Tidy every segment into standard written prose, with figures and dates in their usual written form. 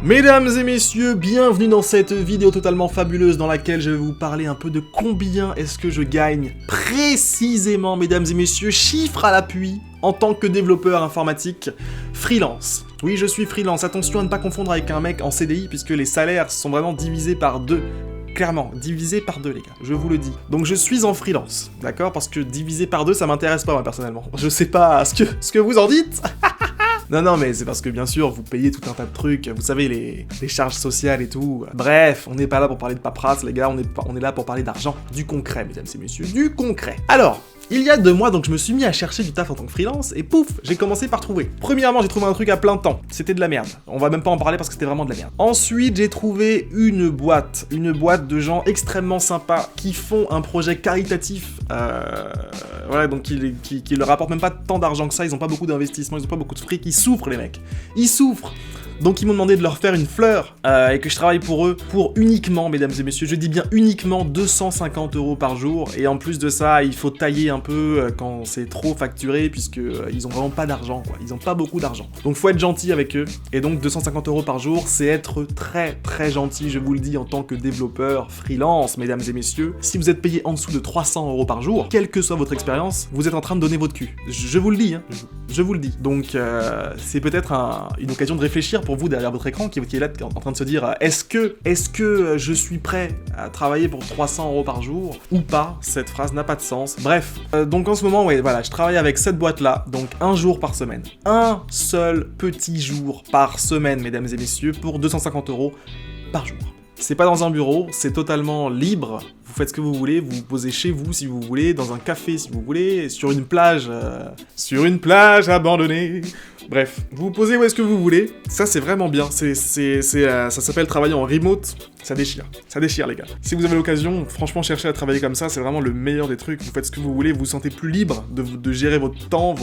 Mesdames et messieurs, bienvenue dans cette vidéo totalement fabuleuse dans laquelle je vais vous parler un peu de combien est-ce que je gagne précisément, mesdames et messieurs, chiffres à l'appui, en tant que développeur informatique freelance. Oui, je suis freelance, attention à ne pas confondre avec un mec en CDI puisque les salaires sont vraiment divisés par deux. Clairement, divisé par deux les gars, je vous le dis. Donc je suis en freelance, d'accord? Parce que divisé par deux, ça m'intéresse pas moi personnellement. Je sais pas ce que vous en dites. Non, mais c'est parce que bien sûr, vous payez tout un tas de trucs, vous savez, les charges sociales et tout. Bref, on n'est pas là pour parler de paperasse, les gars, on est là pour parler d'argent, du concret, mesdames et messieurs, du concret. Alors, il y a 2 mois, donc je me suis mis à chercher du taf en tant que freelance, et pouf, j'ai commencé par trouver. Premièrement, j'ai trouvé un truc à plein temps, c'était de la merde. On va même pas en parler parce que c'était vraiment de la merde. Ensuite, j'ai trouvé une boîte de gens extrêmement sympas qui font un projet caritatif, voilà, donc qui leur apporte même pas tant d'argent que ça, ils ont pas beaucoup d'investissement, ils ont pas beaucoup de fric, ils souffrent les mecs. Ils souffrent. Donc ils m'ont demandé de leur faire une fleur et que je travaille pour eux pour uniquement, mesdames et messieurs, je dis bien uniquement 250 € par jour. Et en plus de ça, il faut tailler un peu quand c'est trop facturé puisque ils ont vraiment pas d'argent quoi. Ils ont pas beaucoup d'argent. Donc faut être gentil avec eux. Et donc 250 € par jour, c'est être très très gentil, je vous le dis en tant que développeur freelance, mesdames et messieurs. Si vous êtes payé en dessous de 300 € par jour, quelle que soit votre expérience, vous êtes en train de donner votre cul. Je vous le dis, hein. Je vous le dis. Donc c'est peut-être une occasion de réfléchir pour vous derrière votre écran qui est là en train de se dire est-ce que je suis prêt à travailler pour 300 € par jour ou pas? Cette phrase n'a pas de sens. Bref, donc en ce moment, ouais, voilà, je travaille avec cette boîte-là, donc un jour par semaine. Un seul petit jour par semaine, mesdames et messieurs, pour 250 € par jour. C'est pas dans un bureau, c'est totalement libre. Vous faites ce que vous voulez, vous vous posez chez vous si vous voulez, dans un café si vous voulez, sur une plage abandonnée. Bref, vous vous posez où est-ce que vous voulez. Ça c'est vraiment bien. Ça s'appelle travailler en remote. Ça déchire les gars. Si vous avez l'occasion, franchement cherchez à travailler comme ça, c'est vraiment le meilleur des trucs. Vous faites ce que vous voulez, vous vous sentez plus libre de gérer votre temps,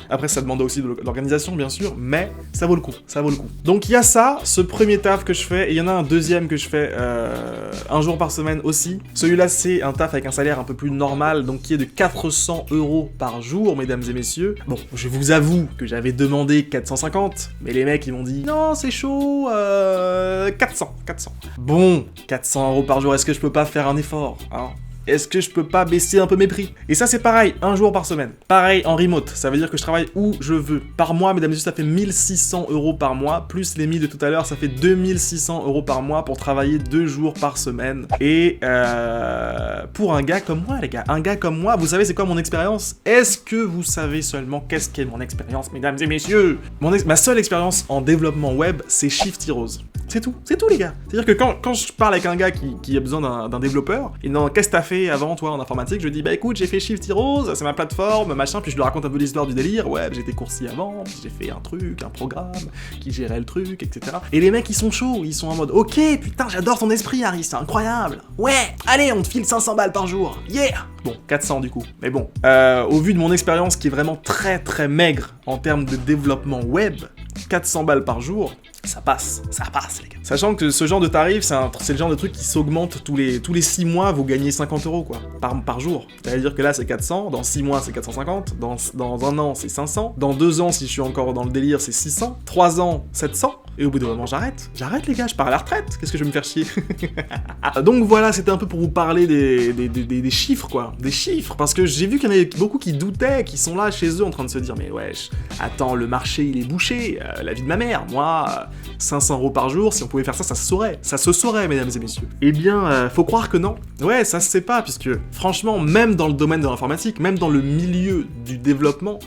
Après ça demande aussi de l'organisation bien sûr, mais ça vaut le coup. Donc il y a ça, ce premier taf que je fais, et il y en a un deuxième que je fais un jour par semaine aussi. Celui-là c'est un taf avec un salaire un peu plus normal, donc qui est de 400 € par jour, mesdames et messieurs. Bon, je vous avoue que j'avais demandé 450, mais les mecs ils m'ont dit non c'est chaud, 400. Bon, 400 € par jour, est-ce que je peux pas faire un effort, hein? Est-ce que je peux pas baisser un peu mes prix? Et ça c'est pareil, un jour par semaine. Pareil en remote, ça veut dire que je travaille où je veux. Par mois, mesdames et messieurs, ça fait 1600 € par mois, plus les 1000 de tout à l'heure, ça fait 2600 € par mois pour travailler 2 jours par semaine. Et pour un gars comme moi, les gars, vous savez c'est quoi mon expérience? Est-ce que vous savez seulement qu'est-ce qu'est mon expérience, mesdames et messieurs? Ma seule expérience en développement web, c'est Shifty Rose. C'est tout les gars. C'est-à-dire que quand je parle avec un gars qui a besoin d'un développeur, il me dit qu'est-ce que t'as fait avant toi en informatique? Je lui dis bah écoute j'ai fait Shifty Rose, c'est ma plateforme, machin, puis je lui raconte un peu l'histoire du délire, ouais j'étais coursier avant, puis j'ai fait un programme qui gérait le truc, etc. Et les mecs ils sont chauds, ils sont en mode ok putain j'adore ton esprit Harry, c'est incroyable, ouais allez on te file 500 balles par jour, yeah. Bon, 400 du coup, mais bon, au vu de mon expérience qui est vraiment très très maigre en termes de développement web, 400 balles par jour, ça passe les gars. Sachant que ce genre de tarif, c'est le genre de truc qui s'augmente tous les 6 mois, vous gagnez 50 € quoi, par jour. C'est-à-dire que là c'est 400, dans 6 mois c'est 450, dans un an c'est 500, dans 2 ans si je suis encore dans le délire c'est 600, 3 ans 700, et au bout d'un moment j'arrête les gars, je pars à la retraite, qu'est-ce que je vais me faire chier? Donc voilà, c'était un peu pour vous parler des chiffres quoi, des chiffres, parce que j'ai vu qu'il y en avait beaucoup qui doutaient, qui sont là chez eux en train de se dire mais wesh, attends le marché il est bouché, la vie de ma mère, moi 500 € par jour, si on pouvait faire ça se saurait mesdames et messieurs. Eh bien faut croire que non, ouais ça se sait pas, puisque franchement même dans le domaine de l'informatique, même dans le milieu du développement,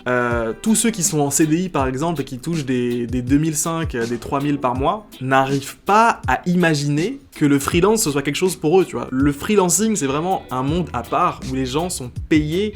tous ceux qui sont en CDI par exemple et qui touchent des 2005, des 3000 par mois, n'arrivent pas à imaginer que le freelance ce soit quelque chose pour eux, tu vois. Le freelancing c'est vraiment un monde à part où les gens sont payés,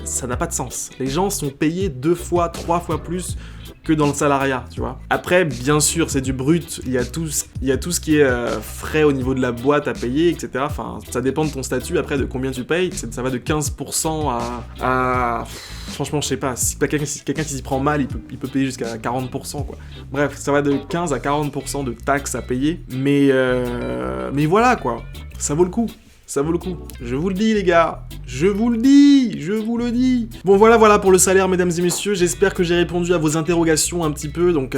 ça n'a pas de sens. Les gens sont payés 2 fois, 3 fois plus que dans le salariat, tu vois. Après, bien sûr, c'est du brut, il y a tout ce qui est frais au niveau de la boîte à payer, etc. Enfin, ça dépend de ton statut, après, de combien tu payes. Ça va de 15% à... Franchement, je sais pas, si quelqu'un qui s'y prend mal, il peut payer jusqu'à 40%, quoi. Bref, ça va de 15 à 40% de taxes à payer, mais voilà, quoi. Ça vaut le coup. Ça vaut le coup. Je vous le dis, les gars. Je vous le dis. Je vous le dis. Bon, voilà pour le salaire, mesdames et messieurs. J'espère que j'ai répondu à vos interrogations un petit peu. Donc,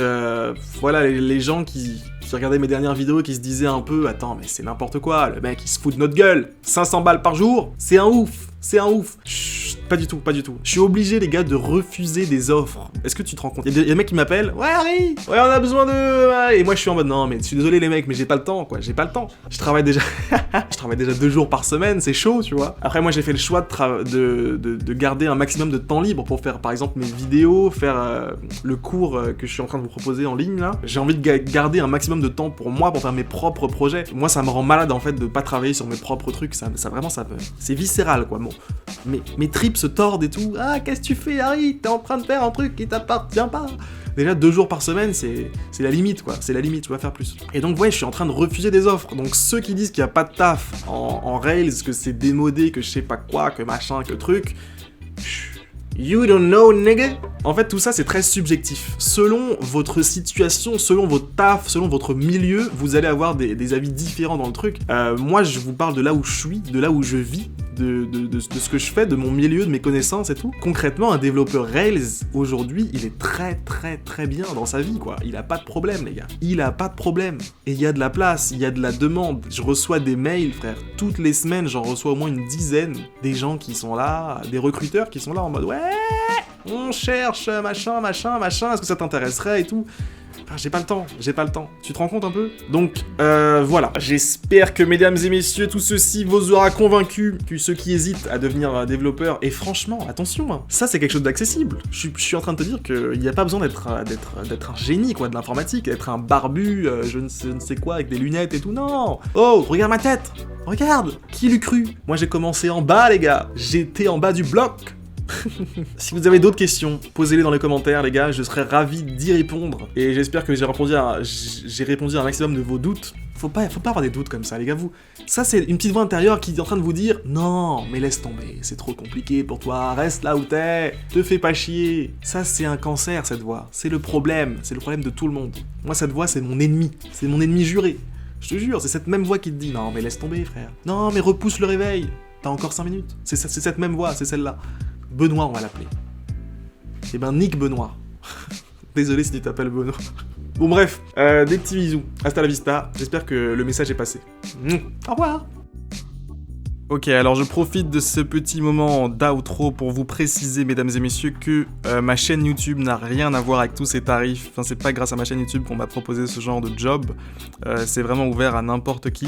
voilà, les gens qui regardaient mes dernières vidéos et qui se disaient un peu « Attends, mais c'est n'importe quoi, le mec, il se fout de notre gueule. 500 balles par jour, c'est un ouf. C'est un ouf. » Chut, pas du tout, pas du tout. Je suis obligé, les gars, de refuser des offres. Est-ce que tu te rends compte? Il y a des mecs qui m'appellent « Ouais, Harry, ouais, on a besoin de... » Et moi, je suis en mode « Non, mais je suis désolé, les mecs, mais j'ai pas le temps, quoi. J'ai pas le temps. Je travaille déjà... je travaille déjà 2 jours par semaine, c'est chaud, tu vois. Après, moi, j'ai fait le choix de garder un maximum de temps libre pour faire, par exemple, mes vidéos, faire le cours que je suis en train de vous proposer en ligne, là. J'ai envie de garder un maximum de temps pour moi, pour faire mes propres projets. Moi, ça me rend malade, en fait, de pas travailler sur mes propres trucs. Ça vraiment, c'est viscéral, quoi. Bon, mes tripes se tordent et tout. Ah, qu'est-ce que tu fais, Harry? T'es en train de faire un truc qui t'appartient pas. Déjà 2 jours par semaine, c'est la limite, quoi. C'est la limite, je dois faire plus. Et donc, ouais, je suis en train de refuser des offres. Donc, ceux qui disent qu'il n'y a pas de taf en Rails, que c'est démodé, que je sais pas quoi, que machin, que truc... You don't know, nigga. En fait, tout ça, c'est très subjectif. Selon votre situation, selon votre taf, selon votre milieu, vous allez avoir des avis différents dans le truc. Moi, je vous parle de là où je suis, de là où je vis, de ce que je fais, de mon milieu, de mes connaissances et tout. Concrètement, un développeur Rails, aujourd'hui, il est très bien dans sa vie, quoi. Il a pas de problème, les gars. Il a pas de problème. Et il y a de la place, il y a de la demande. Je reçois des mails, frère. Toutes les semaines, j'en reçois au moins une dizaine. Des gens qui sont là, des recruteurs qui sont là en mode « Ouais, on cherche machin, est-ce que ça t'intéresserait et tout ?» Enfin, j'ai pas le temps. Tu te rends compte un peu? Donc, voilà. J'espère que, mesdames et messieurs, tout ceci vous aura convaincu, que ceux qui hésitent à devenir développeurs, et franchement, attention, hein, ça c'est quelque chose d'accessible. Je suis en train de te dire qu'il n'y a pas besoin d'être un génie, quoi, de l'informatique, d'être un barbu, je ne sais quoi, avec des lunettes et tout, non. Oh, regarde ma tête. Regarde. Qui l'eût cru? Moi j'ai commencé en bas, les gars. J'étais en bas du bloc. Si vous avez d'autres questions, posez-les dans les commentaires, les gars, je serais ravi d'y répondre. Et j'espère que j'ai répondu à un maximum de vos doutes. Faut pas avoir des doutes comme ça, les gars, ça c'est une petite voix intérieure qui est en train de vous dire « Non, mais laisse tomber, c'est trop compliqué pour toi, reste là où t'es, te fais pas chier. » Ça c'est un cancer, cette voix, c'est le problème de tout le monde. Moi, cette voix, c'est mon ennemi juré. Je te jure, c'est cette même voix qui te dit « Non, mais laisse tomber, frère. Non, mais repousse le réveil, t'as encore 5 minutes. » C'est cette même voix, c'est celle-là. Benoît, on va l'appeler. Eh ben, Nick Benoît. Désolé si tu t'appelles Benoît. Bon, bref, des petits bisous. Hasta la vista. J'espère que le message est passé. Au revoir. Ok, alors je profite de ce petit moment d'outro pour vous préciser, mesdames et messieurs, que ma chaîne YouTube n'a rien à voir avec tous ces tarifs. Enfin, c'est pas grâce à ma chaîne YouTube qu'on m'a proposé ce genre de job. C'est vraiment ouvert à n'importe qui.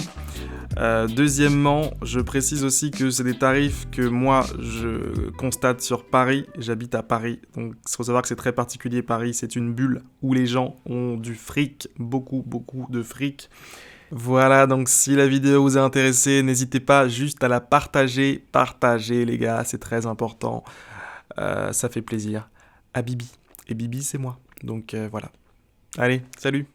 Deuxièmement, je précise aussi que c'est des tarifs que moi je constate sur Paris. J'habite à Paris, donc il faut savoir que c'est très particulier. Paris, c'est une bulle où les gens ont du fric, beaucoup de fric. Voilà, donc si la vidéo vous a intéressé, n'hésitez pas juste à la partager. Partagez, les gars, c'est très important. Ça fait plaisir à Bibi. Et Bibi, c'est moi. Donc voilà. Allez, salut!